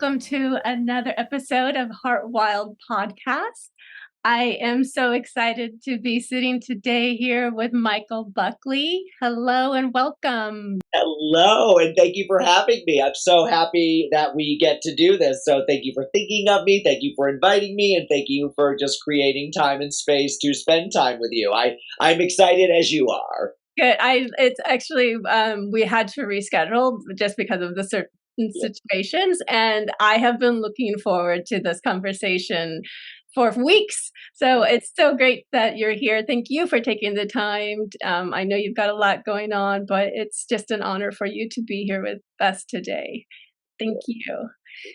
welcome to another episode of Heart Wild Podcast. I am so excited to be sitting today here with Michael Buckley. Hello and welcome. Hello, and thank you for having me. I'm so happy that we get to do this. So thank you for thinking of me. Thank you for inviting me, and thank you for just creating time and space to spend time with you. I'm excited as you are. Good. It's actually we had to reschedule just because of the certain situations, and I have been looking forward to this conversation for weeks. So it's so great that you're here. Thank you for taking the time. I know you've got a lot going on, but it's just an honor for you to be here with us today. Thank you.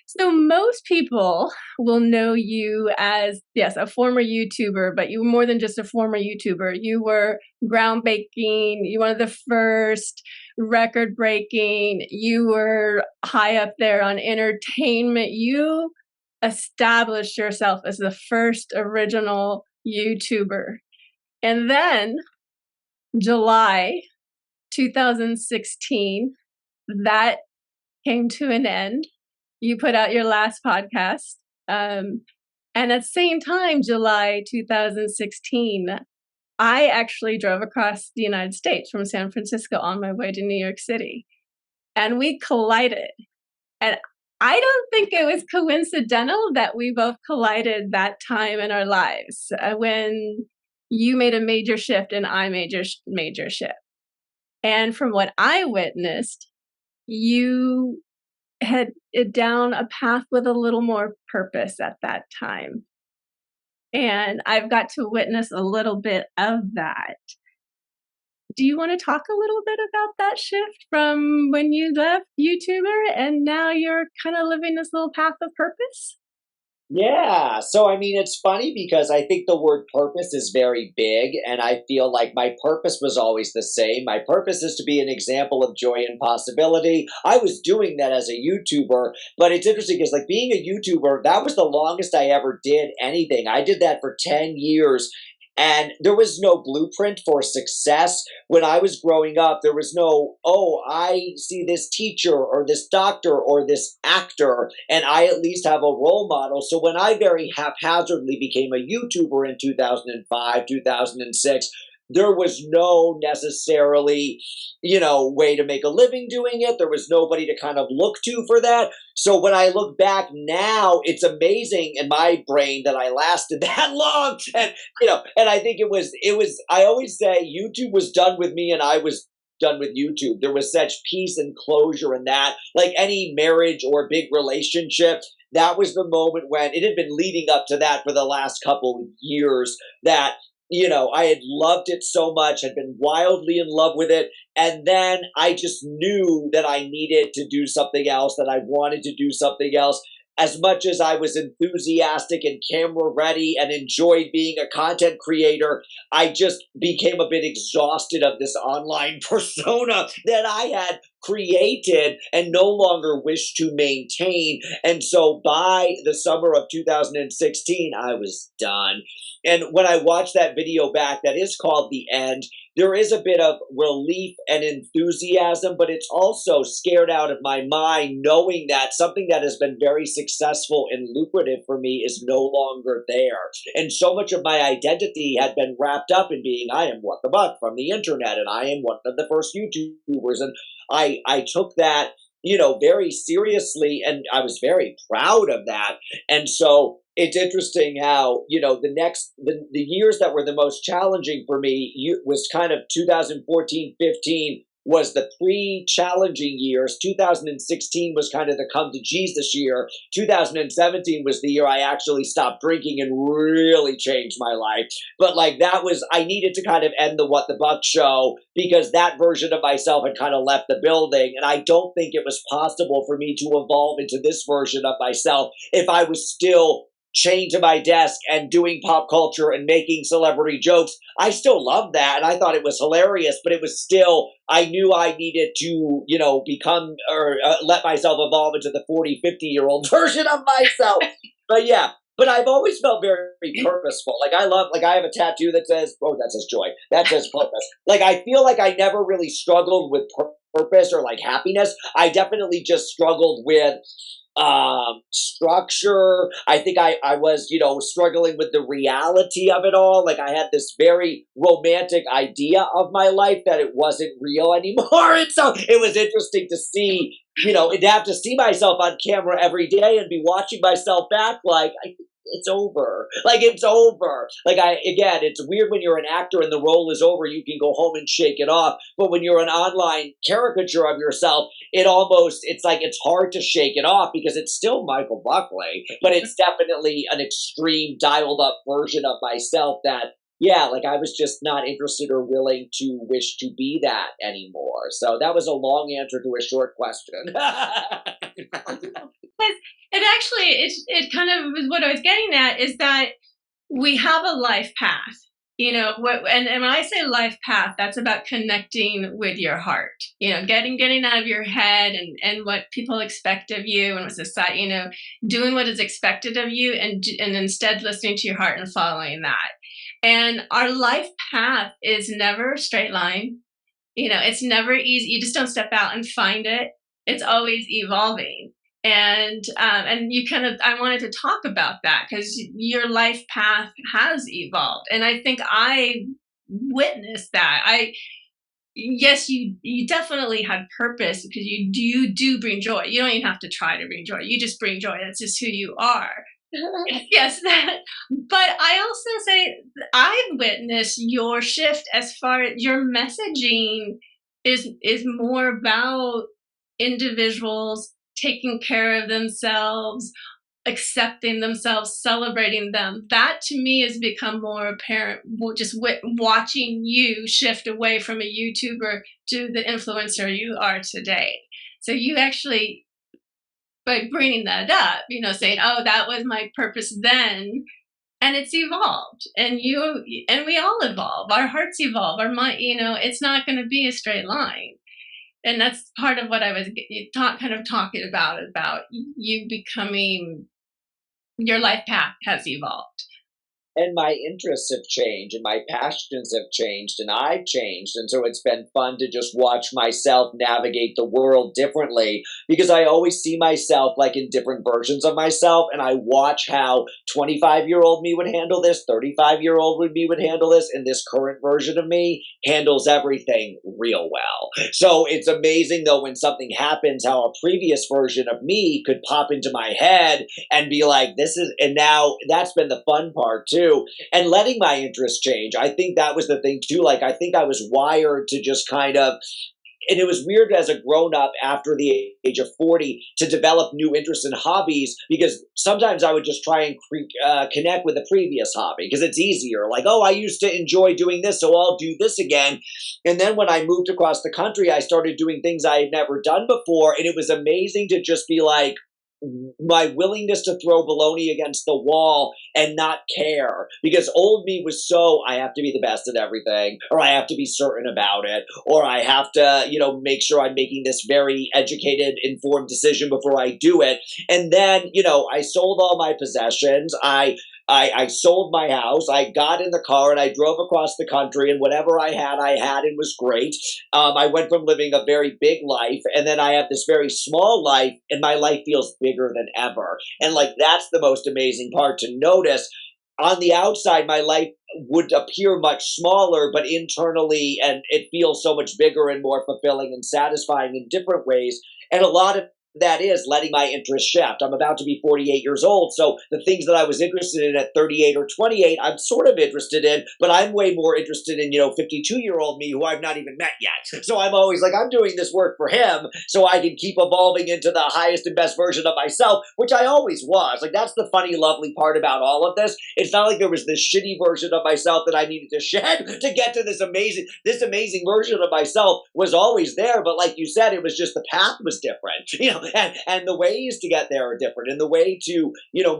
So most people will know you as, yes, a former YouTuber, but you were more than just a former YouTuber. You were groundbreaking. You were one of the first, record breaking. You were high up there on entertainment. You established yourself as the first original YouTuber. And then July 2016, that came to an end. You put out your last podcast. And at the same time, July 2016, I actually drove across the United States from San Francisco on my way to New York City. And we collided. And I don't think it was coincidental that we both collided that time in our lives when you made a major shift and I made a major shift. And from what I witnessed, you had down a path with a little more purpose at that time. And I've got to witness a little bit of that. Do you want to talk a little bit about that shift from when you left YouTuber and now you're kind of living this little path of purpose? Yeah. So, I mean, it's funny because I think the word purpose is very big, and I feel like my purpose was always the same. My purpose is to be an example of joy and possibility. I was doing that as a YouTuber, but it's interesting because, like, being a YouTuber, that was the longest I ever did anything. I did that for 10 years. And there was no blueprint for success. When I was growing up, there was no, oh, I see this teacher or this doctor or this actor, and I at least have a role model. So when I very haphazardly became a YouTuber in 2005, 2006, there was no necessarily, way to make a living doing it. There was nobody to kind of look to for that. So when I look back now, it's amazing in my brain that I lasted that long. And I think it was, I always say YouTube was done with me and I was done with YouTube. There was such peace and closure in that. Like any marriage or big relationship, that was the moment when it had been leading up to that for the last couple of years that I had loved it so much, had been wildly in love with it. And then I just knew that I needed to do something else, that I wanted to do something else. As much as I was enthusiastic and camera ready and enjoyed being a content creator, I just became a bit exhausted of this online persona that I had created and no longer wished to maintain. And so by the summer of 2016, I was done. And when I watched that video back, that is called The End, there is a bit of relief and enthusiasm, but it's also scared out of my mind knowing that something that has been very successful and lucrative for me is no longer there. And so much of my identity had been wrapped up in being, I am What the Buck from the internet, and I am one of the first YouTubers. And I took that, very seriously, and I was very proud of that. And so it's interesting how, the years that were the most challenging for me was kind of 2014, 15 was the pre-challenging years. 2016 was kind of the come to Jesus year. 2017 was the year I actually stopped drinking and really changed my life. But I needed to kind of end the What the Buck show because that version of myself had kind of left the building. And I don't think it was possible for me to evolve into this version of myself if I was still chained to my desk and doing pop culture and making celebrity jokes. I still loved that and I thought it was hilarious, but it was still, I knew I needed to, become or let myself evolve into the 40, 50-year-old version of myself. But yeah, but I've always felt very purposeful. I have a tattoo that says joy. That says purpose. I feel like I never really struggled with purpose or happiness. I definitely just struggled with structure. I think I was, struggling with the reality of it all. Like I had this very romantic idea of my life that it wasn't real anymore. And so it was interesting to see, and to have to see myself on camera every day and be watching myself back like, it's over. Like it's over. Like again, it's weird when you're an actor and the role is over, you can go home and shake it off. But when you're an online caricature of yourself, it's like it's hard to shake it off because it's still Michael Buckley, but it's definitely an extreme dialed up version of myself that, yeah, like I was just not interested or willing to wish to be that anymore. So that was a long answer to a short question. But it actually, it kind of is what I was getting at, is that we have a life path, and when I say life path, that's about connecting with your heart, getting out of your head and what people expect of you and what society, doing what is expected of you, and instead listening to your heart and following that. And our life path is never a straight line. It's never easy. You just don't step out and find it. It's always evolving. And you kind of, I wanted to talk about that because your life path has evolved, and I think I witnessed that. Yes, you definitely had purpose because you do bring joy. You don't even have to try to bring joy. You just bring joy. That's just who you are. Yes, that. But I also say I've witnessed your shift as far as your messaging is more about individuals taking care of themselves, accepting themselves, celebrating them. That to me has become more apparent just watching you shift away from a YouTuber to the influencer you are today. So you actually, by bringing that up, saying, "Oh, that was my purpose then," and it's evolved, and we all evolve. Our hearts evolve. Our mind, it's not going to be a straight line, and that's part of what I was kind of talking about you becoming, your life path has evolved. And my interests have changed and my passions have changed and I've changed. And so it's been fun to just watch myself navigate the world differently because I always see myself like in different versions of myself. And I watch how 25-year-old me would handle this, 35-year-old me would handle this, and this current version of me handles everything real well. So it's amazing though when something happens, how a previous version of me could pop into my head and be like, and now that's been the fun part too, and letting my interests change. I think that was the thing too. Like, I think I was wired to just kind of, and it was weird as a grown up after the age of 40 to develop new interests and hobbies because sometimes I would just try and connect with the previous hobby because it's easier. Like, oh, I used to enjoy doing this, so I'll do this again. And then when I moved across the country, I started doing things I had never done before. And it was amazing to just be like, my willingness to throw baloney against the wall and not care because old me was so I have to be the best at everything or I have to be certain about it or I have to make sure I'm making this very educated informed decision before I do it. And then I sold all my possessions. I sold my house. I got in the car and I drove across the country, and whatever I had and was great. I went from living a very big life, and then I have this very small life, and my life feels bigger than ever. And like that's the most amazing part to notice. On the outside, my life would appear much smaller, but internally, and it feels so much bigger and more fulfilling and satisfying in different ways. And a lot of that is letting my interest shift. I'm about to be 48 years old, so the things that I was interested in at 38 or 28, I'm sort of interested in, but I'm way more interested in, 52-year-old me who I've not even met yet. So I'm always like, I'm doing this work for him so I can keep evolving into the highest and best version of myself, which I always was. Like, that's the funny, lovely part about all of this. It's not like there was this shitty version of myself that I needed to shed to get to this amazing version of myself was always there, but like you said, it was just the path was different, and the ways to get there are different, and the way to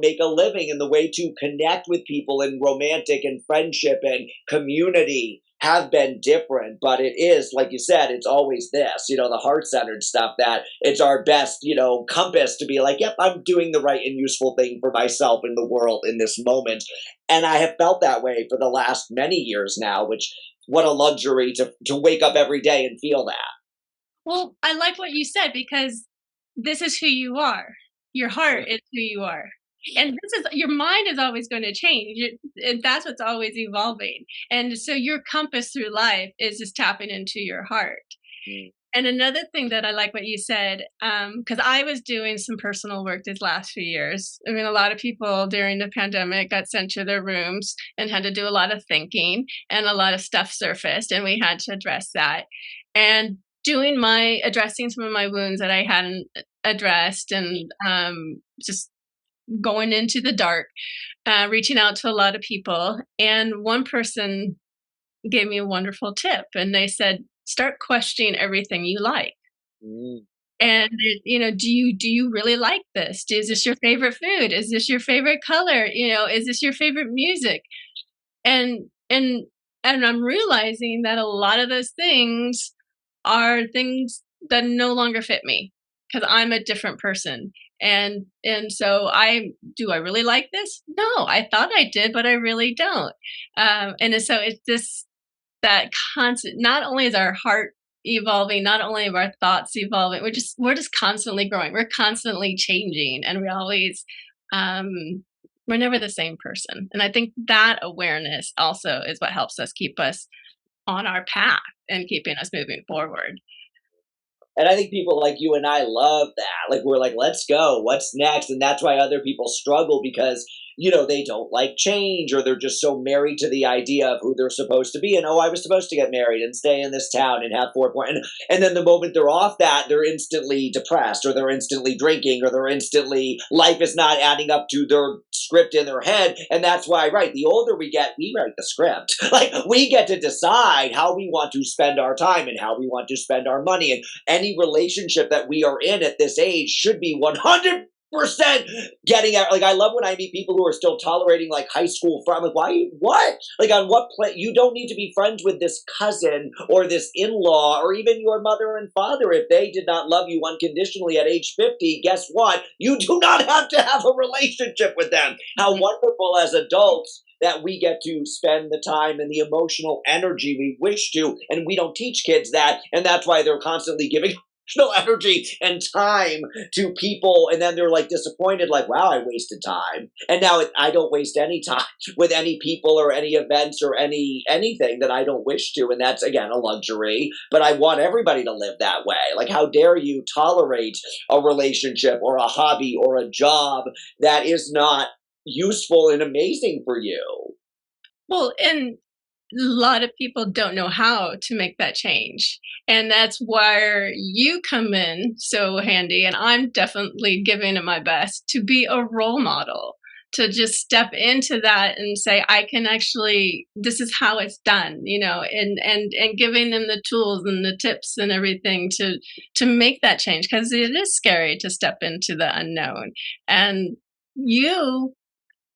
make a living, and the way to connect with people in romantic and friendship and community have been different. But it is, like you said, it's always this, the heart-centered stuff that it's our best compass to be like, yep, I'm doing the right and useful thing for myself in the world in this moment. And I have felt that way for the last many years now, which what a luxury to wake up every day and feel that. Well, I like what you said because this is who you are. Your heart is who you are. And this is your mind is always going to change. And that's what's always evolving. And so your compass through life is just tapping into your heart. Mm. And another thing that I like what you said, because I was doing some personal work these last few years. I mean, a lot of people during the pandemic got sent to their rooms and had to do a lot of thinking, and a lot of stuff surfaced, and we had to address that. And addressing some of my wounds that I hadn't addressed, and just going into the dark, reaching out to a lot of people. And one person gave me a wonderful tip, and they said, start questioning everything you like. Mm. And do you really like this? Is this your favorite food? Is this your favorite color? Is this your favorite music? And and and I'm realizing that a lot of those things are things that no longer fit me, because I'm a different person. And so I really like this? No, I thought I did, but I really don't. So it's this that constant, not only is our heart evolving, not only are our thoughts evolving, we're just constantly growing, we're constantly changing, and um we're never the same person. And I think that awareness also is what helps us keep us on our path and keeping us moving forward. And I think people like you and I love that. Like, we're like, let's go. What's next? And that's why other people struggle because, they don't like change, or they're just so married to the idea of who they're supposed to be. And, oh, I was supposed to get married and stay in this town and have 4 point. And then the moment they're off that, they're instantly depressed, or they're instantly drinking, or life is not adding up to their script in their head. And that's why, right, the older we get, we write the script. Like, we get to decide how we want to spend our time and how we want to spend our money. And any relationship that we are in at this age should be 100% getting at. Like, I love when I meet people who are still tolerating like high school friends. I'm like, why? What? Like, on what play? You don't need to be friends with this cousin or this in-law or even your mother and father if they did not love you unconditionally at age 50. Guess what? You do not have to have a relationship with them. How wonderful as adults that we get to spend the time and the emotional energy we wish to, and we don't teach kids that, and that's why they're constantly giving emotional energy and time to people, and then they're like disappointed, like, wow, I wasted time. And now I don't waste any time with any people or any events or anything that I don't wish to, and that's, again, a luxury, but I want everybody to live that way. Like, how dare you tolerate a relationship or a hobby or a job that is not useful and amazing for you? Well, and a lot of people don't know how to make that change. And that's where you come in so handy. And I'm definitely giving it my best to be a role model, to just step into that and say, I can actually, this is how it's done, and giving them the tools and the tips and everything to make that change, because it is scary to step into the unknown. And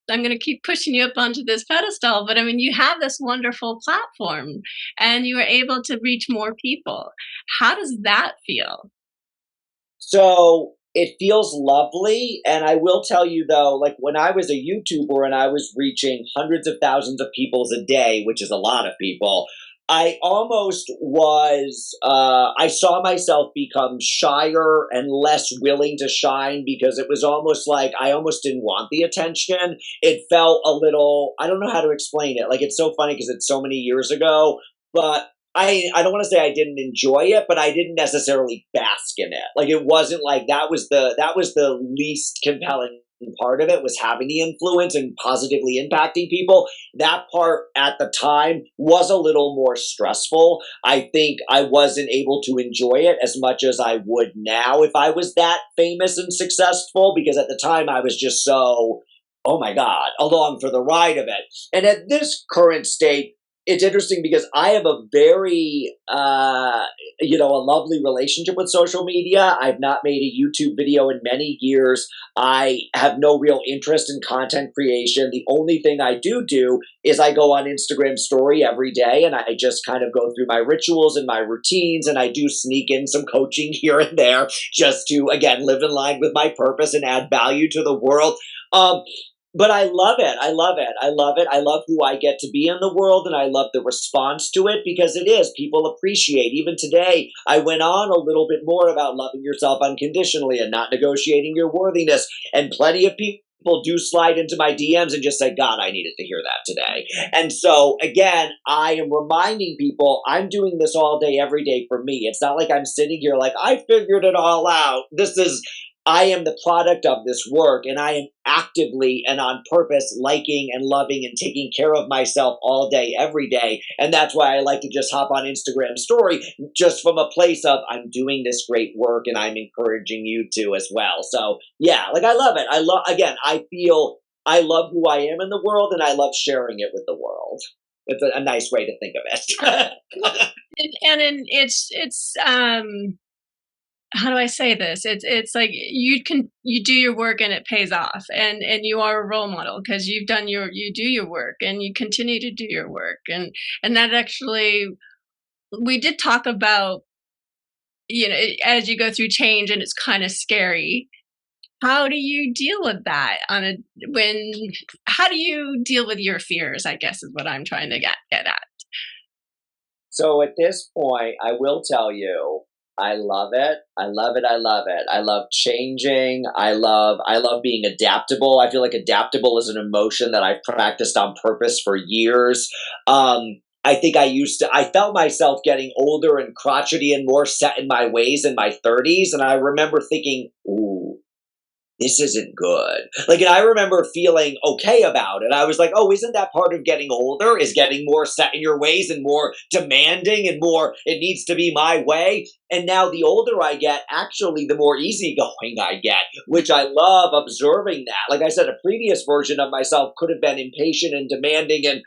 I'm going to keep pushing you up onto this pedestal, but I mean, you have this wonderful platform and you are able to reach more people. How does that feel? So it feels lovely. And I will tell you though, like, when I was a YouTuber and I was reaching hundreds of thousands of people a day, which is a lot of people, I almost was, I saw myself become shyer and less willing to shine, because it was almost like I almost didn't want the attention. It felt a little, I don't know how to explain it. Like, it's so funny because it's so many years ago, but I don't want to say I didn't enjoy it, but I didn't necessarily bask in it. Like, it wasn't like that was the least compelling part of it, was having the influence and positively impacting people. That part at the time was a little more stressful. I think I wasn't able to enjoy it as much as I would now if I was that famous and successful, because at the time I was just so, oh my God, along for the ride of it. And at this current state, it's interesting because I have a very, a lovely relationship with social media. I've not made a YouTube video in many years. I have no real interest in content creation. The only thing I do is I go on Instagram story every day, and I just kind of go through my rituals and my routines, and I do sneak in some coaching here and there just to, again, live in line with my purpose and add value to the world. But I love it. I love it. I love it. I love who I get to be in the world, and I love the response to it because it is. People appreciate. Even today, I went on a little bit more about loving yourself unconditionally and not negotiating your worthiness. And plenty of people do slide into my DMs and just say, God, I needed to hear that today. And so, again, I am reminding people I'm doing this all day, every day for me. It's not like I'm sitting here like, I figured it all out. I am the product of this work, and I am actively and on purpose liking and loving and taking care of myself all day, every day. And that's why I like to just hop on Instagram story just from a place of I'm doing this great work and I'm encouraging you to as well. So yeah, like I love it. I feel I love who I am in the world and I love sharing it with the world. It's a nice way to think of it. It's how do I say this? It's like you do your work and it pays off, and you are a role model because you do your work and you continue to do your work, and that actually we did talk about, as you go through change and it's kind of scary. How do you deal with that when how do you deal with your fears, I guess is what I'm trying to get at. So at this point, I will tell you, I love it. I love it. I love it. I love changing. I love being adaptable. I feel like adaptable is an emotion that I've practiced on purpose for years. I think I felt myself getting older and crotchety and more set in my ways in my 30s. And I remember thinking, ooh, this isn't good. Like, and I remember feeling okay about it. I was like, oh, isn't that part of getting older? Is getting more set in your ways and more demanding and more, it needs to be my way. And now the older I get, actually, the more easygoing I get, which I love observing that. Like I said, a previous version of myself could have been impatient and demanding and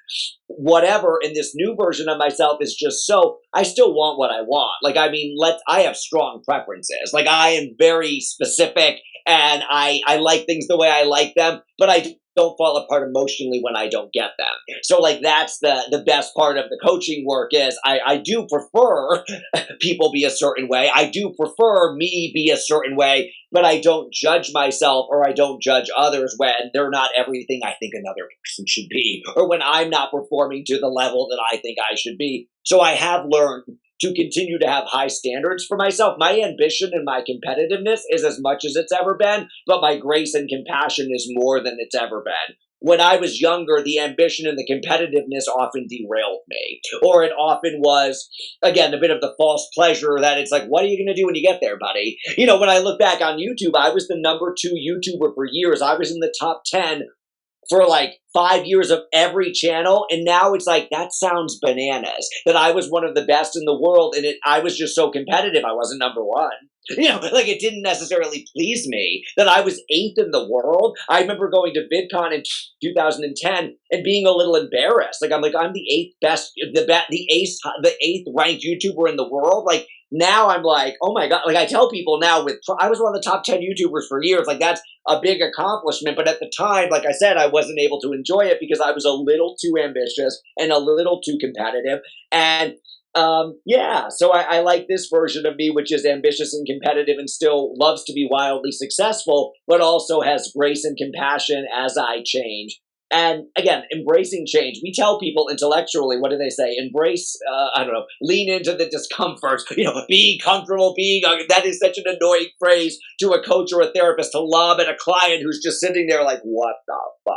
whatever. And this new version of myself is just I still want what I want. Like, I mean, I have strong preferences. Like, I am very specific and I like things the way I like them, but I don't fall apart emotionally when I don't get them. So like that's the best part of the coaching work is I do prefer people be a certain way. I do prefer me be a certain way, but I don't judge myself or I don't judge others when they're not everything I think another person should be, or when I'm not performing to the level that I think I should be. So I have learned to continue to have high standards for myself. My ambition and my competitiveness is as much as it's ever been, but my grace and compassion is more than it's ever been. When I was younger, the ambition and the competitiveness often derailed me. Or it often was, again, a bit of the false pleasure that it's like, what are you going to do when you get there, buddy? When I look back on YouTube, I was the number 2 YouTuber for years. I was in the top 10 for like 5 years of every channel. And now it's like, that sounds bananas that I was one of the best in the world. And I was just so competitive. I wasn't number 1. Like it didn't necessarily please me that I was 8th in the world. I remember going to VidCon in 2010 and being a little embarrassed. Like I'm the 8th best, the 8th ranked YouTuber in the world. Like now I'm like, oh my God. Like I tell people now I was one of the top 10 YouTubers for years. Like that's a big accomplishment. But at the time, like I said, I wasn't able to enjoy it because I was a little too ambitious and a little too competitive. And so I like this version of me, which is ambitious and competitive and still loves to be wildly successful, but also has grace and compassion as I change. And again, embracing change. We tell people intellectually, what do they say? Embrace, lean into the discomfort, being comfortable, that is such an annoying phrase to a coach or a therapist to lob at a client who's just sitting there like, what the fuck?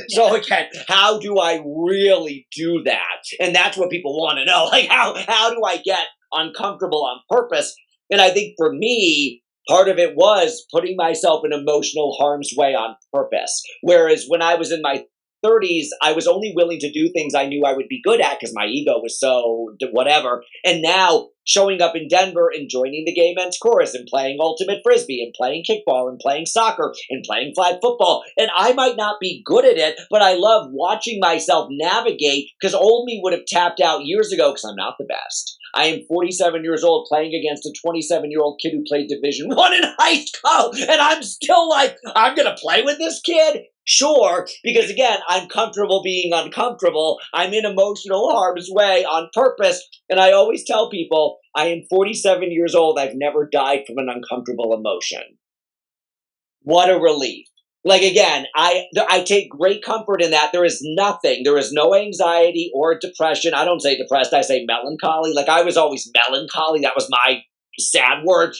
Yeah. So again, how do I really do that? And that's what people want to know. Like, how do I get uncomfortable on purpose? And I think for me, part of it was putting myself in emotional harm's way on purpose. Whereas when I was in my 30s, I was only willing to do things I knew I would be good at because my ego was so whatever. And now showing up in Denver and joining the gay men's chorus and playing ultimate frisbee and playing kickball and playing soccer and playing flag football. And I might not be good at it, but I love watching myself navigate because old me would have tapped out years ago because I'm not the best. I am 47 years old playing against a 27-year-old kid who played Division I in high school. And I'm still like, I'm going to play with this kid? Sure, because again, I'm comfortable being uncomfortable. I'm in emotional harm's way on purpose. And I always tell people, I am 47 years old. I've never died from an uncomfortable emotion. What a relief. Like again, I take great comfort in that. There is nothing. There is no anxiety or depression. I don't say depressed. I say melancholy. Like I was always melancholy. That was my sad word.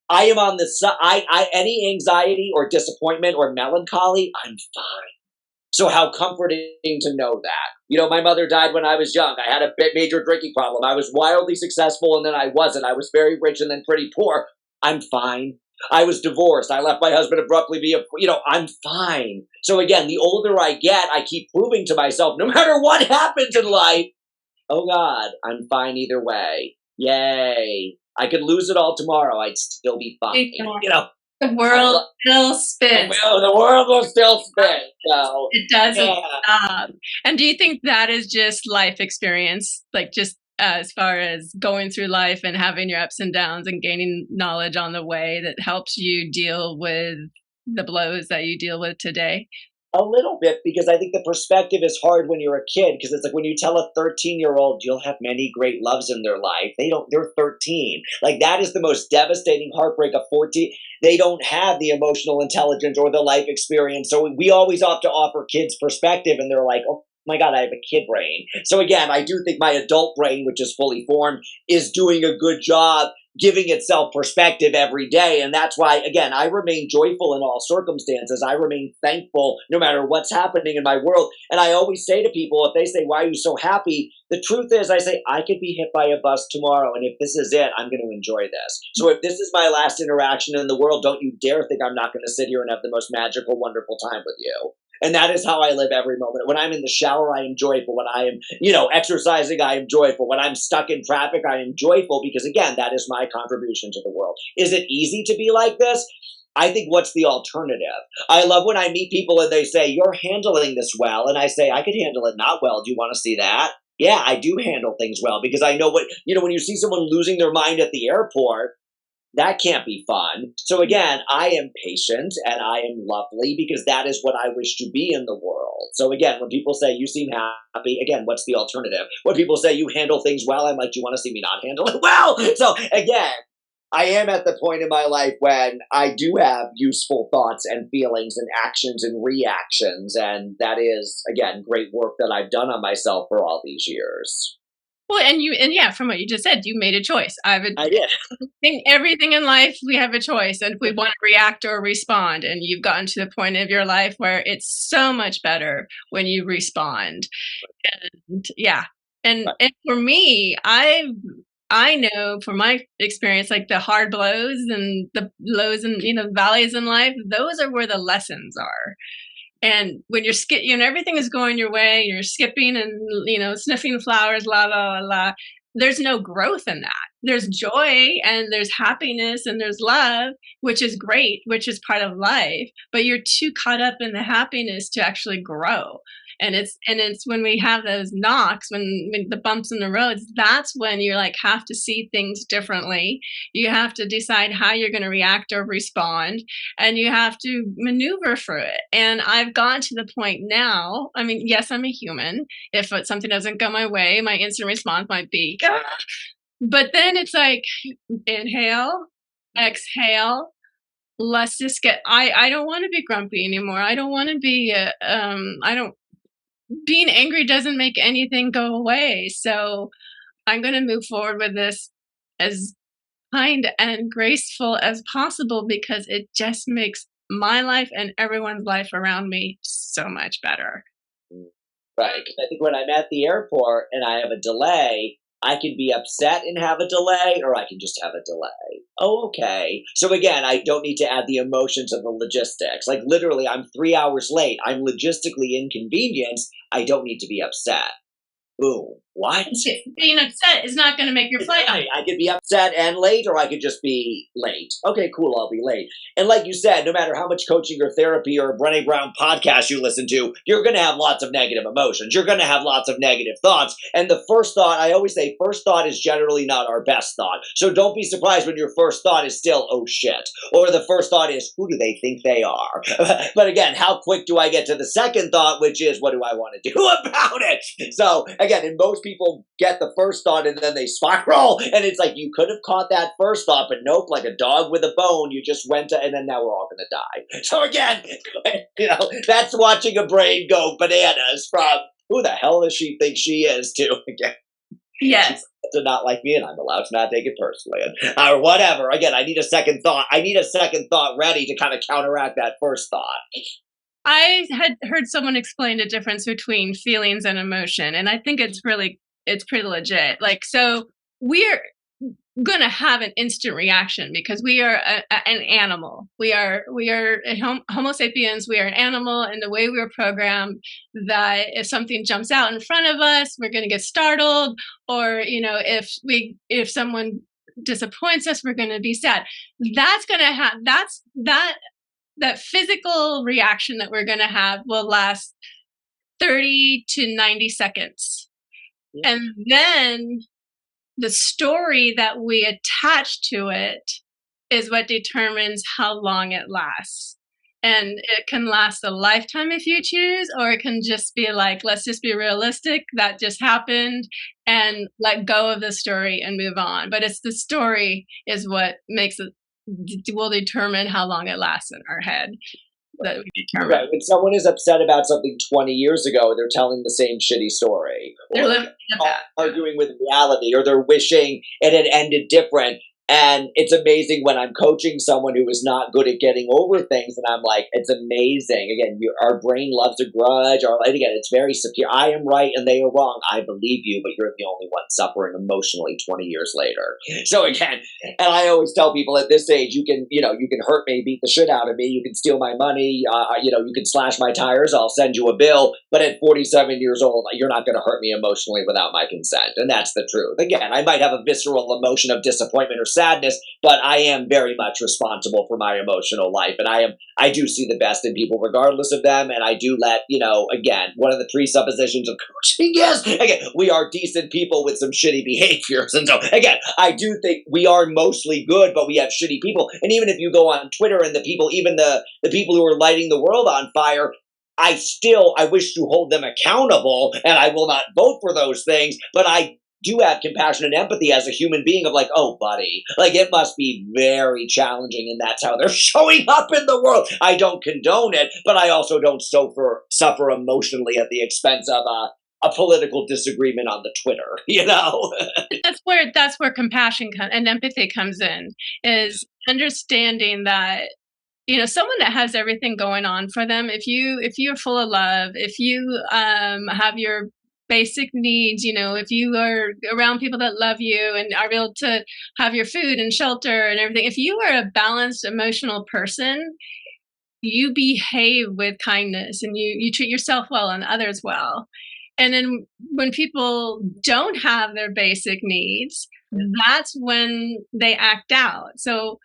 I am on the side. I any anxiety or disappointment or melancholy, I'm fine. So how comforting to know that. You know, my mother died when I was young. I had a major drinking problem. I was wildly successful and then I wasn't. I was very rich and then pretty poor. I'm fine. I was divorced. I left my husband abruptly I'm fine. So again, the older I get, I keep proving to myself, no matter what happens in life, oh God, I'm fine either way. Yay. I could lose it all tomorrow. I'd still be fine. The world still spins. The world will still spin. So, it doesn't yeah. stop. And do you think that is just life experience? Like just as far as going through life and having your ups and downs and gaining knowledge on the way that helps you deal with the blows that you deal with today? A little bit, because I think the perspective is hard when you're a kid, because it's like when you tell a 13-year-old you'll have many great loves in their life, they're 13. Like that is the most devastating heartbreak of 14. They don't have the emotional intelligence or the life experience. So we always have to offer kids perspective and they're like, oh my God, I have a kid brain. So again, I do think my adult brain, which is fully formed, is doing a good job giving itself perspective every day. And that's why, again, I remain joyful in all circumstances. I remain thankful no matter what's happening in my world. And I always say to people, if they say, why are you so happy? The truth is, I say, I could be hit by a bus tomorrow. And if this is it, I'm going to enjoy this. So if this is my last interaction in the world, don't you dare think I'm not going to sit here and have the most magical, wonderful time with you. And that is how I live every moment. When I'm in the shower, I am joyful. When I am, exercising, I am joyful. When I'm stuck in traffic, I am joyful because, again, that is my contribution to the world. Is it easy to be like this? I think what's the alternative? I love when I meet people and they say, you're handling this well. And I say, I could handle it not well. Do you want to see that? Yeah, I do handle things well because I know when you see someone losing their mind at the airport, that can't be fun. So again, I am patient and I am lovely because that is what I wish to be in the world. So again, when people say you seem happy, again, what's the alternative? When people say you handle things well, I'm like, do you want to see me not handle it well? So again, I am at the point in my life when I do have useful thoughts and feelings and actions and reactions. And that is, again, great work that I've done on myself for all these years. Well, and yeah, from what you just said, you made a choice. I did. Everything in life, we have a choice, and if we want to react or respond, and you've gotten to the point of your life where it's so much better when you respond. And yeah, and for me, I know from my experience, like the hard blows and the lows and valleys in life, those are where the lessons are. And when you're everything is going your way, you're skipping and sniffing flowers, la la la la. There's no growth in that. There's joy and there's happiness and there's love, which is great, which is part of life. But you're too caught up in the happiness to actually grow. And it's when we have those knocks, when the bumps in the roads, that's when you have to see things differently. You have to decide how you're going to react or respond, and you have to maneuver through it. And I've gotten to the point now. I mean, yes, I'm a human. If something doesn't go my way, my instant response might be, ah! But then it's like, inhale, exhale. Let's just I don't want to be grumpy anymore. I don't want to be, being angry doesn't make anything go away. So I'm going to move forward with this as kind and graceful as possible because it just makes my life and everyone's life around me so much better. Right. I think when I'm at the airport and I have a delay, I can be upset and have a delay, or I can just have a delay. Oh, okay. So again, I don't need to add the emotion to the logistics. Like literally, I'm 3 hours late. I'm logistically inconvenienced. I don't need to be upset. Boom. What? Being upset is not going to make your flight. I could be upset and late, or I could just be late. Okay, cool, I'll be late. And like you said, no matter how much coaching or therapy or Brené Brown podcast you listen to, you're going to have lots of negative emotions. You're going to have lots of negative thoughts. And the first thought, I always say, first thought is generally not our best thought. So don't be surprised when your first thought is still, oh shit. Or the first thought is, who do they think they are? But again, how quick do I get to the second thought, which is, what do I want to do about it? So again, in most most people get the first thought and then they spiral. And it's like, you could have caught that first thought, but nope, like a dog with a bone, you just went to, and then now we're all going to die. So again, that's watching a brain go bananas from who the hell does she think she is to, again. Yes. To not like me, and I'm allowed to not take it personally, or whatever. Again, I need a second thought. I need a second thought ready to kind of counteract that first thought. I had heard someone explain the difference between feelings and emotion, and I think it's pretty legit. Like, so we're gonna have an instant reaction because we are an animal. We are Homo sapiens. We are an animal, and the way we were programmed, that if something jumps out in front of us, we're gonna get startled, or if someone disappoints us, we're gonna be sad. That's gonna have that physical reaction that we're gonna have will last 30 to 90 seconds, and then the story that we attach to it is what determines how long it lasts. And it can last a lifetime if you choose, or it can just be like, let's just be realistic, that just happened, and let go of the story and move on. But it's the story is what will determine how long it lasts in our head. That we determine. Right. When someone is upset about something 20 years ago, they're telling the same shitty story. They're living in the past. Arguing with reality, or they're wishing it had ended different. And it's amazing when I'm coaching someone who is not good at getting over things, and I'm like, it's amazing. Again, our brain loves a grudge, or again, it's very superior. I am right and they are wrong. I believe you, but you're the only one suffering emotionally 20 years later. So again, and I always tell people at this age, you can hurt me, beat the shit out of me, you can steal my money, you can slash my tires, I'll send you a bill, but at 47 years old, you're not going to hurt me emotionally without my consent. And that's the truth. Again, I might have a visceral emotion of disappointment or sadness, but I am very much responsible for my emotional life, and I do see the best in people regardless of them, and I do let, again, one of the presuppositions of coaching is, again, we are decent people with some shitty behaviors, and so, again, I do think we are mostly good, but we have shitty people, and even if you go on Twitter and the people who are lighting the world on fire, I wish to hold them accountable, and I will not vote for those things, but I do have compassion and empathy as a human being of like, oh, buddy, like it must be very challenging, and that's how they're showing up in the world. I don't condone it, but I also don't suffer emotionally at the expense of a political disagreement on the Twitter, That's where compassion and empathy comes in, is understanding that someone that has everything going on for them, if you're full of love, if you have your basic needs, if you are around people that love you and are able to have your food and shelter and everything, if you are a balanced emotional person, you behave with kindness and you treat yourself well and others well. And then when people don't have their basic needs, that's when they act out. So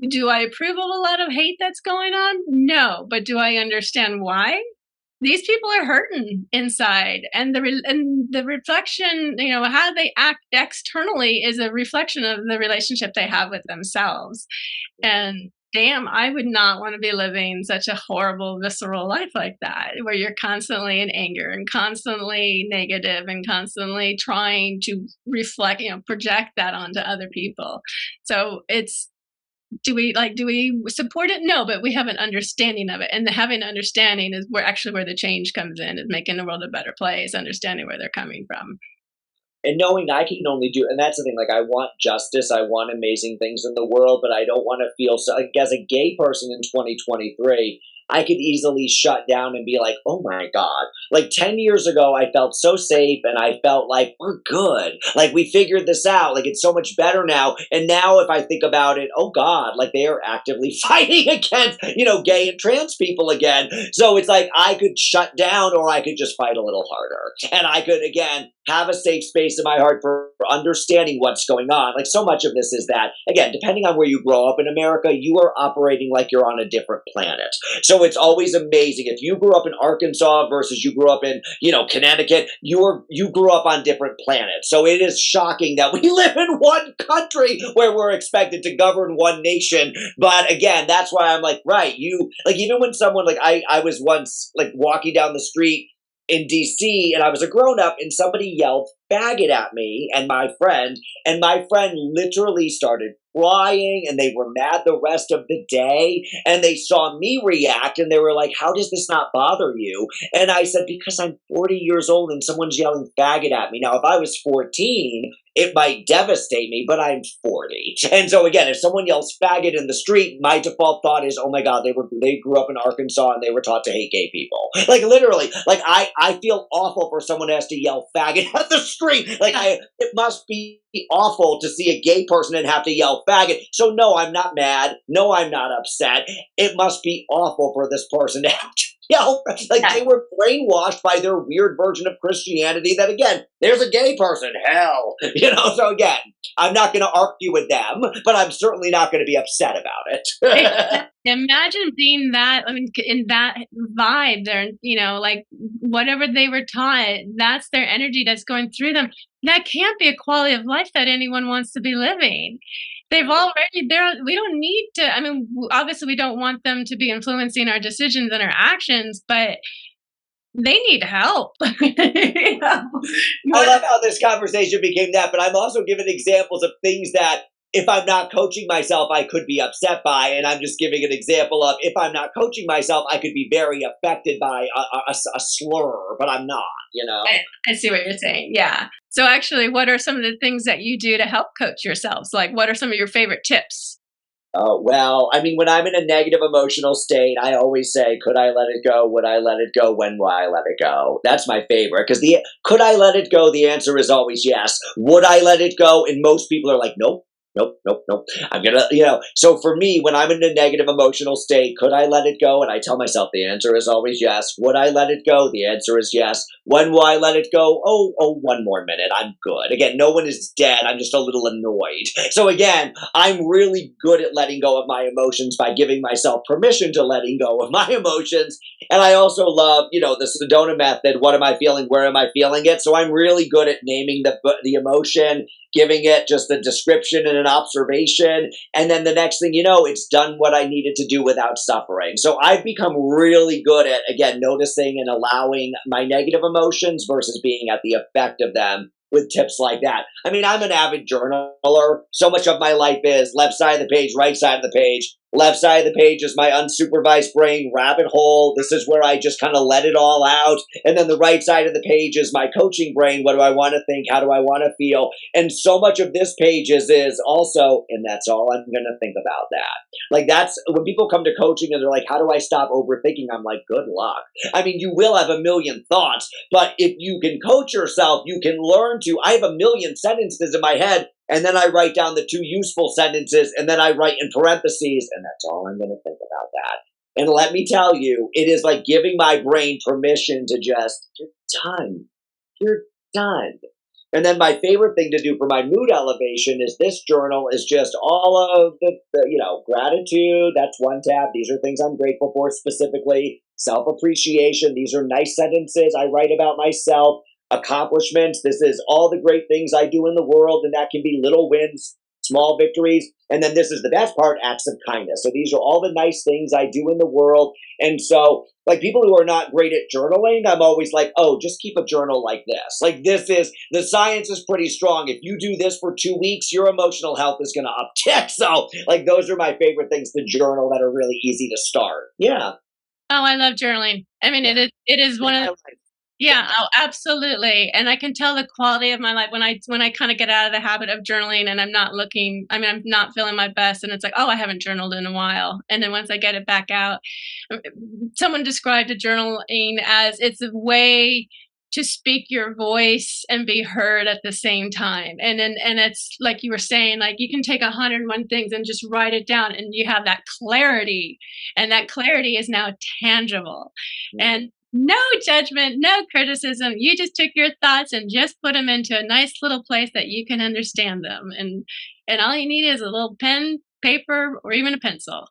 do I approve of a lot of hate that's going on? No. But do I understand why? These people are hurting inside, and the reflection, how they act externally is a reflection of the relationship they have with themselves. And damn, I would not want to be living such a horrible, visceral life like that, where you're constantly in anger and constantly negative and constantly trying to reflect, project that onto other people. So do we support it? No, but we have an understanding of it, and having an understanding is where the change comes in, is making the world a better place, understanding where they're coming from. And knowing I can only do, and that's the thing, like I want justice, I want amazing things in the world, but I don't want to feel so, like as a gay person in 2023, I could easily shut down and be like, oh my God. Like 10 years ago, I felt so safe and I felt like we're good. Like we figured this out. Like it's so much better now. And now if I think about it, oh God, like they are actively fighting against, gay and trans people again. So it's like I could shut down, or I could just fight a little harder. And I could, again, have a safe space in my heart for understanding what's going on. Like so much of this is that, again, depending on where you grow up in America, you are operating like you're on a different planet. So it's always amazing. If you grew up in Arkansas versus you grew up in, Connecticut, you grew up on different planets. So it is shocking that we live in one country where we're expected to govern one nation. But again, that's why I'm like, right, even when someone, like I was once like walking down the street in DC, and I was a grown up, and somebody yelled faggot at me and my friend literally started crying, and they were mad the rest of the day. And they saw me react, and they were like, "How does this not bother you?" And I said, "Because I'm 40 years old and someone's yelling faggot at me." Now, if I was 14, it might devastate me, but I'm 40. And so again, if someone yells faggot in the street, my default thought is, oh my God, they grew up in Arkansas and they were taught to hate gay people. Like literally, like I feel awful for someone who has to yell faggot at the street. Like it must be awful to see a gay person and have to yell faggot. So no, I'm not mad. No, I'm not upset. It must be awful for this person to have to yell. Like they were brainwashed by their weird version of Christianity that again, there's a gay person, hell. So again, I'm not going to argue with them, but I'm certainly not going to be upset about it. Imagine being that, I mean, in that vibe there, like whatever they were taught, that's their energy that's going through them. That can't be a quality of life that anyone wants to be living. We don't need to, I mean, obviously we don't want them to be influencing our decisions and our actions, but they need help. I love how this conversation became that, but I'm also giving examples of things that if I'm not coaching myself, I could be upset by. And I'm just giving an example of if I'm not coaching myself, I could be very affected by a slur, but I'm not, I see what you're saying. Yeah. So actually, what are some of the things that you do to help coach yourselves? Like, what are some of your favorite tips? Oh, well, I mean, when I'm in a negative emotional state, I always say, could I let it go? Would I let it go? When will I let it go? That's my favorite. Because could I let it go? The answer is always yes. Would I let it go? And most people are like, nope. Nope. I'm gonna, so for me, when I'm in a negative emotional state, could I let it go? And I tell myself the answer is always yes. Would I let it go? The answer is yes. When will I let it go? Oh, 1 more minute. I'm good. Again, no one is dead. I'm just a little annoyed. So again, I'm really good at letting go of my emotions by giving myself permission to letting go of my emotions. And I also love, the Sedona method. What am I feeling? Where am I feeling it? So I'm really good at naming the emotion, giving it just a description and an observation. And then the next thing you know, it's done what I needed to do without suffering. So I've become really good at, again, noticing and allowing my negative emotions versus being at the effect of them with tips like that. I mean, I'm an avid journaler. So much of my life is left side of the page, right side of the page. Left side of the page is my unsupervised brain rabbit hole. This is where I just kind of let it all out. And then the right side of the page is my coaching brain. What do I want to think? How do I want to feel? And so much of this page is also, and that's all I'm going to think about that. Like that's when people come to coaching and they're like, how do I stop overthinking? I'm like, good luck. I mean, you will have a million thoughts, but if you can coach yourself, you can learn to, I have a million sentences in my head. And then I write down the 2 useful sentences, and then I write in parentheses, and that's all I'm going to think about that. And let me tell you, it is like giving my brain permission to just, you're done. You're done. And then my favorite thing to do for my mood elevation is this journal is just all of the gratitude. That's one tab. These are things I'm grateful for specifically. Self-appreciation. These are nice sentences I write about myself. Accomplishments. This is all the great things I do in the world, and that can be little wins, small victories. And then this is the best part, acts of kindness. So these are all the nice things I do in the world. And so, like people who are not great at journaling, I'm always like, oh, just keep a journal like this. Like the science is pretty strong. If you do this for 2 weeks, your emotional health is going to uptick. So like those are my favorite things to journal that are really easy to start. Yeah. Oh, I love journaling. I mean, it is one of the, yeah, oh, absolutely. And I can tell the quality of my life when I kind of get out of the habit of journaling and I'm not feeling my best and it's like, oh, I haven't journaled in a while. And then once I get it back out, someone described journaling as it's a way to speak your voice and be heard at the same time. And it's like you were saying, like you can take 101 things and just write it down and you have that clarity, and that clarity is now tangible. And no judgment, no criticism. You just took your thoughts and just put them into a nice little place that you can understand them. And all you need is a little pen, paper, or even a pencil.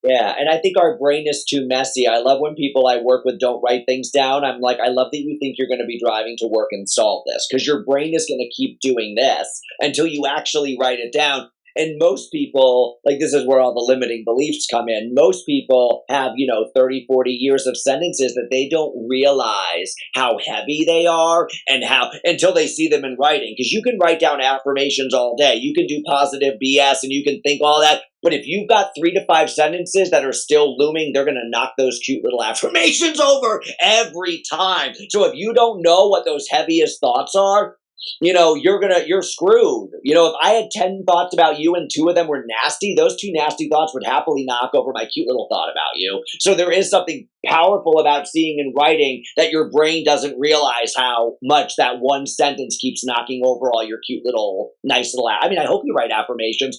Yeah, and I think our brain is too messy. I love when people I work with don't write things down. I'm like, I love that you think you're going to be driving to work and solve this, because your brain is going to keep doing this until you actually write it down. And most people, like this is where all the limiting beliefs come in. Most people have, 30, 40 years of sentences that they don't realize how heavy they are and how until they see them in writing. Because you can write down affirmations all day. You can do positive BS and you can think all that. But if you've got 3 to 5 sentences that are still looming, they're going to knock those cute little affirmations over every time. So if you don't know what those heaviest thoughts are, you're screwed. If I had 10 thoughts about you and 2 of them were nasty, those 2 nasty thoughts would happily knock over my cute little thought about you. So there is something powerful about seeing in writing that your brain doesn't realize how much that one sentence keeps knocking over all your cute little nice little I hope you write affirmations,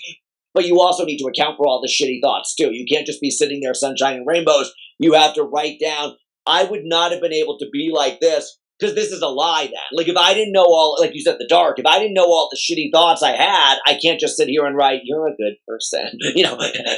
but you also need to account for all the shitty thoughts too. You can't just be sitting there sunshine and rainbows. You have to write down, I would not have been able to be like this because this is a lie then. Like if I didn't know all, like you said, the dark, if I didn't know all the shitty thoughts I had, I can't just sit here and write, you're a good person.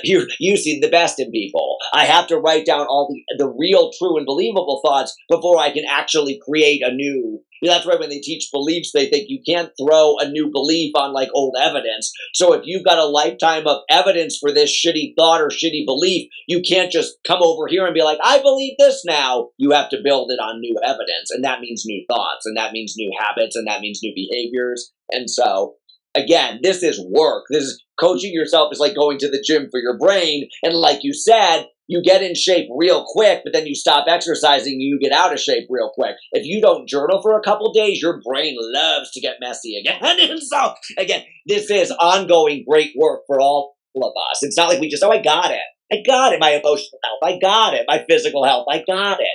You see the best in people. I have to write down all the real, true, and believable thoughts before I can actually create a new. That's right. When they teach beliefs, they think you can't throw a new belief on like old evidence. So if you've got a lifetime of evidence for this shitty thought or shitty belief, you can't just come over here and be like, I believe this now. You have to build it on new evidence. And that means new thoughts, and that means new habits, and that means new behaviors. And so, again, this is work. This is coaching yourself is like going to the gym for your brain. And like you said, you get in shape real quick, but then you stop exercising, you get out of shape real quick. If you don't journal for a couple days, your brain loves to get messy again. And so, again, this is ongoing great work for all of us. It's not like we just, I got it. I got it, my emotional health. I got it, my physical health. I got it.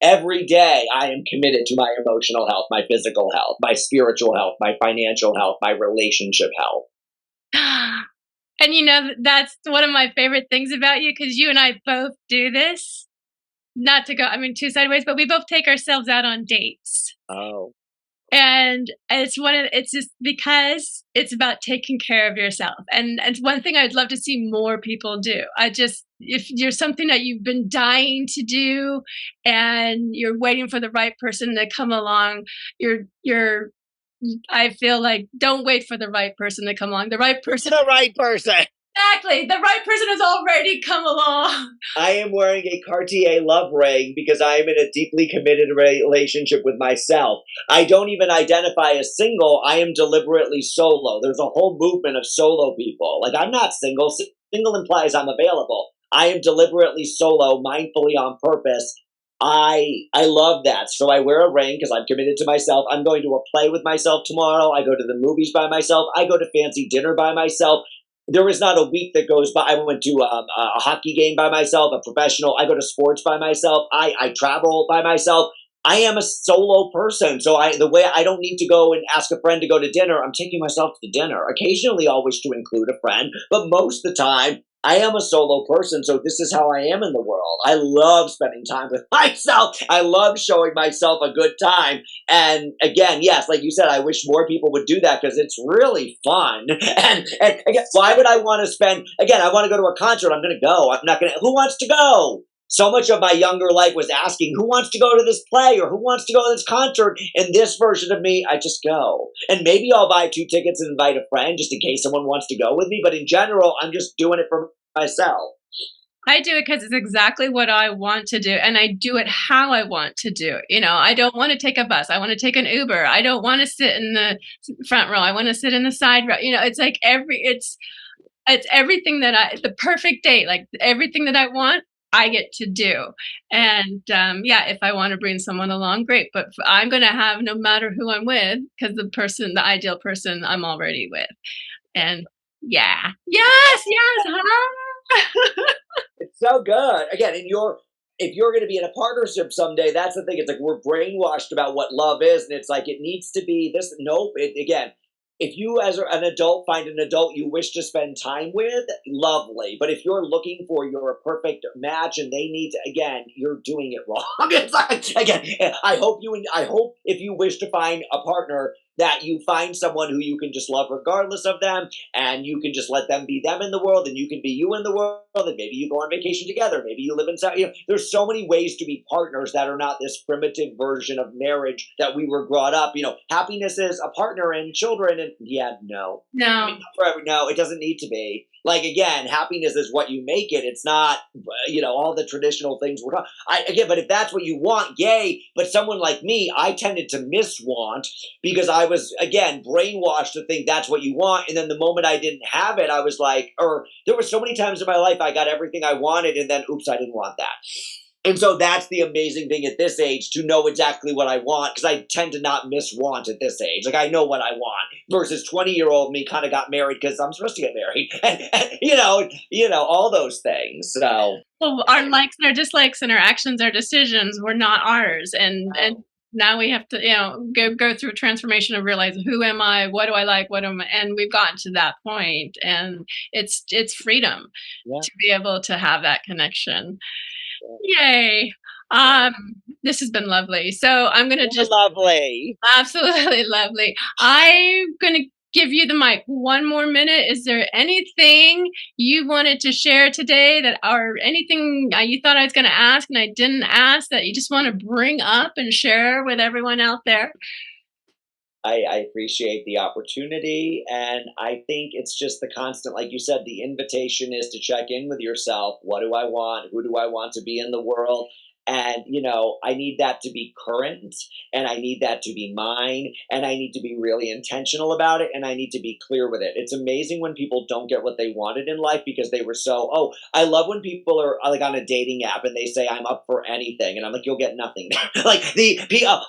Every day, I am committed to my emotional health, my physical health, my spiritual health, my financial health, my relationship health. And that's one of my favorite things about you, because you and I both do this. Not to go, too sideways, but we both take ourselves out on dates. Oh. And it's just because it's about taking care of yourself. And it's one thing I'd love to see more people do. If you're something that you've been dying to do and you're waiting for the right person to come along, I feel like don't wait for the right person to come along. The right person. Exactly. The right person has already come along. I am wearing a Cartier love ring because I am in a deeply committed relationship with myself. I don't even identify as single. I am deliberately solo. There's a whole movement of solo people. Like, I'm not single. Single implies I'm available. I am deliberately solo, mindfully on purpose. I love that. So I wear a ring because I'm committed to myself. I'm going to a play with myself tomorrow. I go to the movies by myself. I go to fancy dinner by myself. There is not a week that goes by. I went to a hockey game by myself, a professional. I go to sports by myself. I travel by myself. I am a solo person. So I don't need to go and ask a friend to go to dinner. I'm taking myself to dinner. Occasionally, I'll wish to include a friend, but most of the time, I am a solo person, so this is how I am in the world. I love spending time with myself. I love showing myself a good time. And again, yes, like you said, I wish more people would do that because it's really fun. And again, why would I want to I want to go to a concert. I'm going to go. Who wants to go? So much of my younger life was asking, who wants to go to this play or who wants to go to this concert? And this version of me, I just go. And maybe I'll buy 2 tickets and invite a friend just in case someone wants to go with me. But in general, I'm just doing it for myself. I do it because it's exactly what I want to do. And I do it how I want to do it. I don't want to take a bus. I want to take an Uber. I don't want to sit in the front row. I want to sit in the side row. It's like it's everything the perfect date, like everything that I want, I get to do. And if I want to bring someone along, great. But I'm going to have no matter who I'm with, because the ideal person I'm already with. And yeah. Yes. It's so good. Again, if you're going to be in a partnership someday, that's the thing. It's like we're brainwashed about what love is. And it's like, it needs to be this. Nope. Again, if you as an adult find an adult you wish to spend time with, lovely. But if you're looking for your perfect match and they need to, again, you're doing it wrong. It's like, again, I hope if you wish to find a partner, that you find someone who you can just love regardless of them, and you can just let them be them in the world, and you can be you in the world, and maybe you go on vacation together, maybe you live in South. There's so many ways to be partners that are not this primitive version of marriage that we were brought up. Happiness is a partner and children, and yeah, no. I No. mean, no, it doesn't need to be. Like, again, happiness is what you make it. It's not, all the traditional things we're talking. Again, but if that's what you want, yay. But someone like me, I tended to miswant because I was, again, brainwashed to think that's what you want. And then the moment I didn't have it, I was like, or there were so many times in my life I got everything I wanted, and then, oops, I didn't want that. And so that's the amazing thing at this age, to know exactly what I want, because I tend to not miswant at this age. Like, I know what I want, versus 20-year-old me kind of got married because I'm supposed to get married, and all those things. So Well, our likes and our dislikes and our actions, our decisions were not ours, and now we have to, go through a transformation of realizing, who am I, what do I like, what am I, and we've gotten to that point, and it's freedom yeah, to be able to have that connection. yeah. Yay. This has been lovely. So I'm gonna just Lovely. absolutely lovely. I'm gonna give you the mic one more minute. Is there anything you wanted to share today or anything you thought I was going to ask and I didn't ask, that you just want to bring up and share with everyone out there? I appreciate the opportunity. And I think it's just the constant, like you said, the invitation is to check in with yourself. What do I want? Who do I want to be in the world? And, I need that to be current, and I need that to be mine, and I need to be really intentional about it, and I need to be clear with it. It's amazing when people don't get what they wanted in life because they were I love when people are like on a dating app and they say, I'm up for anything. And I'm like, you'll get nothing. Like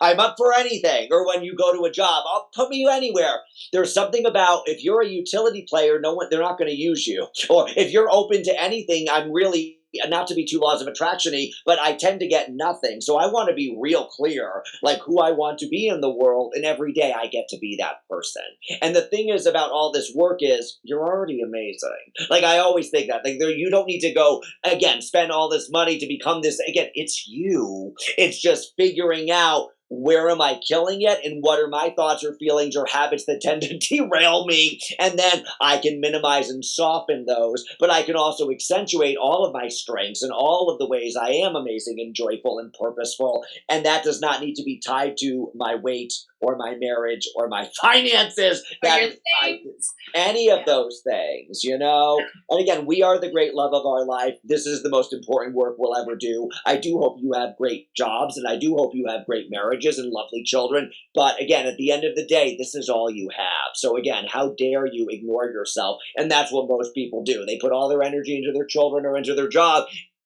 I'm up for anything. Or when you go to a job, I'll put me anywhere. There's something about, if you're a utility player, they're not going to use you. Or if you're open to anything, I'm really, not to be too laws of attraction-y, but I tend to get nothing. So I want to be real clear, like who I want to be in the world, and every day I get to be that person. And the thing is about all this work is, you're already amazing. Like, I always think that, like, you don't need to go again spend all this money to become this. Again, it's you. It's just figuring out, where am I killing it, and what are my thoughts or feelings or habits that tend to derail me, and then I can minimize and soften those, but I can also accentuate all of my strengths and all of the ways I am amazing and joyful and purposeful, and that does not need to be tied to my weight or my marriage or my finances. That is tied to any of those things. And again, we are the great love of our life. This is the most important work we'll ever do. I do hope you have great jobs, and I do hope you have great marriages and lovely children. But again, at the end of the day, this is all you have. So again, how dare you ignore yourself? And that's what most people do. They put all their energy into their children or into their job,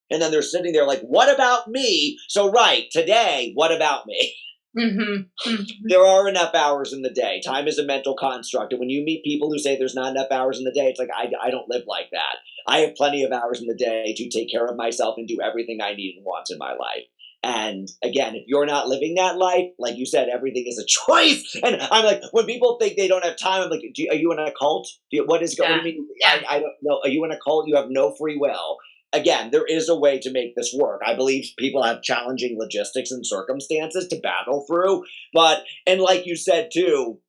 and then they're sitting there like, what about me? So right, today, what about me? Mm-hmm. Mm-hmm. There are enough hours in the day. Time is a mental construct. And when you meet people who say there's not enough hours in the day, it's like, I don't live like that. I have plenty of hours in the day to take care of myself and do everything I need and want in my life. And again, if you're not living that life, like you said, everything is a choice. And I'm like, when people think they don't have time, I'm like, are you in a cult? What do you mean? I don't know. Are you in a cult? You have no free will. Again, there is a way to make this work. I believe people have challenging logistics and circumstances to battle through. And like you said too,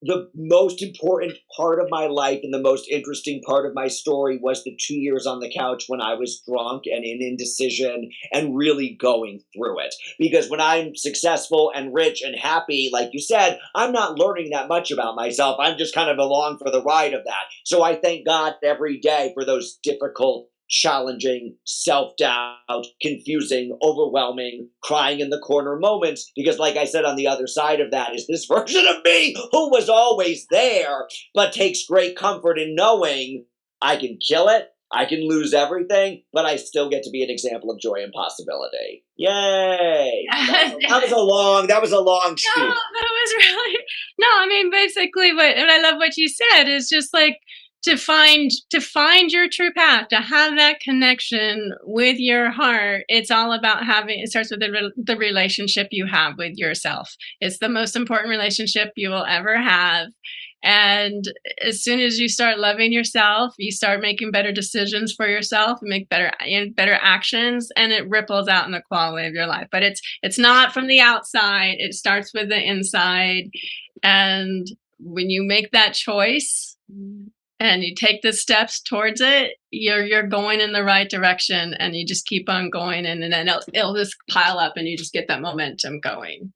the most important part of my life and the most interesting part of my story was the 2 years on the couch when I was drunk and in indecision and really going through it. Because when I'm successful and rich and happy, like you said, I'm not learning that much about myself. I'm just kind of along for the ride of that. So I thank God every day for those difficult, challenging, self-doubt, confusing, overwhelming, crying in the corner moments, because like I said, on the other side of that is this version of me who was always there, but takes great comfort in knowing I can kill it, I can lose everything, but I still get to be an example of joy and possibility. Yay! That was a long No, speech. that was really no. I mean, basically, and I love what you said is just like to find your true path, to have that connection with your heart. It's all about having. It starts with the relationship you have with yourself. It's the most important relationship you will ever have. And as soon as you start loving yourself, you start making better decisions for yourself, make better actions, and it ripples out in the quality of your life. But it's not from the outside, it starts with the inside. And when you make that choice and you take the steps towards it, you're going in the right direction, and you just keep on going, and then it'll just pile up, and you just get that momentum going.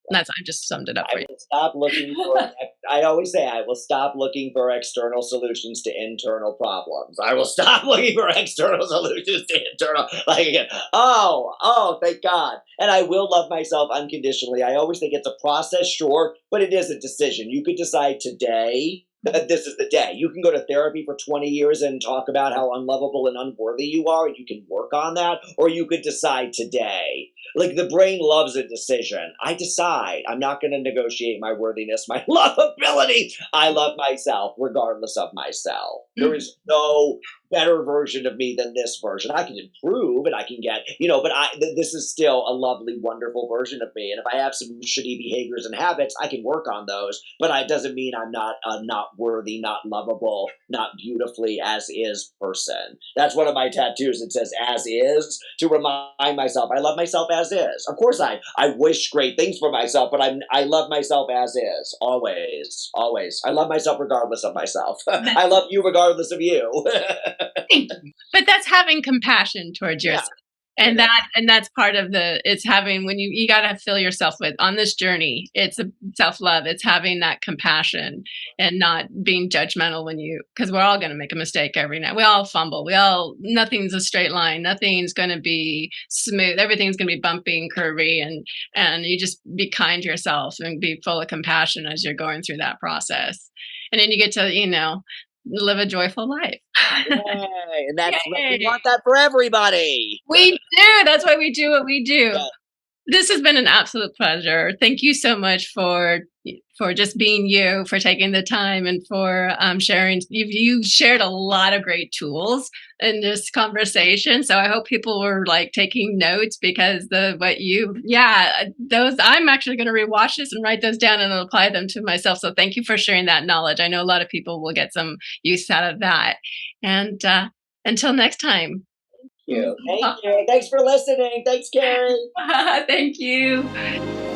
That's, I just summed it up for I you. will stop looking for. I always say I will stop looking for external solutions to internal problems. I will stop looking for external solutions to internal. Like again, thank God. And I will love myself unconditionally. I always think it's a process, sure, but it is a decision. You could decide today that this is the day. You can go to therapy for 20 years and talk about how unlovable and unworthy you are, and you can work on that, or you could decide today. Like the brain loves a decision. I decide I'm not going to negotiate my worthiness, my lovability. I love myself regardless of myself. There is no better version of me than this version. I can improve and I can get, but this is still a lovely, wonderful version of me. And if I have some shitty behaviors and habits, I can work on those. But it doesn't mean I'm not worthy, not lovable, not beautifully as is person. That's one of my tattoos. It says as is, to remind myself I love myself as is. Of course, I wish great things for myself, but I love myself as is. Always, always. I love myself regardless of myself. I love you regardless of you. But that's having compassion towards yourself. And that's part of it's having, when you got to fill yourself with, on this journey, it's a self-love. It's having that compassion and not being judgmental because we're all going to make a mistake every night. We all fumble. Nothing's a straight line. Nothing's going to be smooth. Everything's going to be bumpy and curvy, and you just be kind to yourself and be full of compassion as you're going through that process. And then you get to, live a joyful life. Yay. And we want that for everybody. We do. That's why we do what we do. Yeah. This has been an absolute pleasure. Thank you so much for just being you, for taking the time, and for sharing. You've shared a lot of great tools in this conversation. So I hope people were taking notes, because I'm actually going to rewatch this and write those down and apply them to myself. So thank you for sharing that knowledge. I know a lot of people will get some use out of that. And until next time. Thank you. Thanks for listening. Thanks, Carrie. Thank you.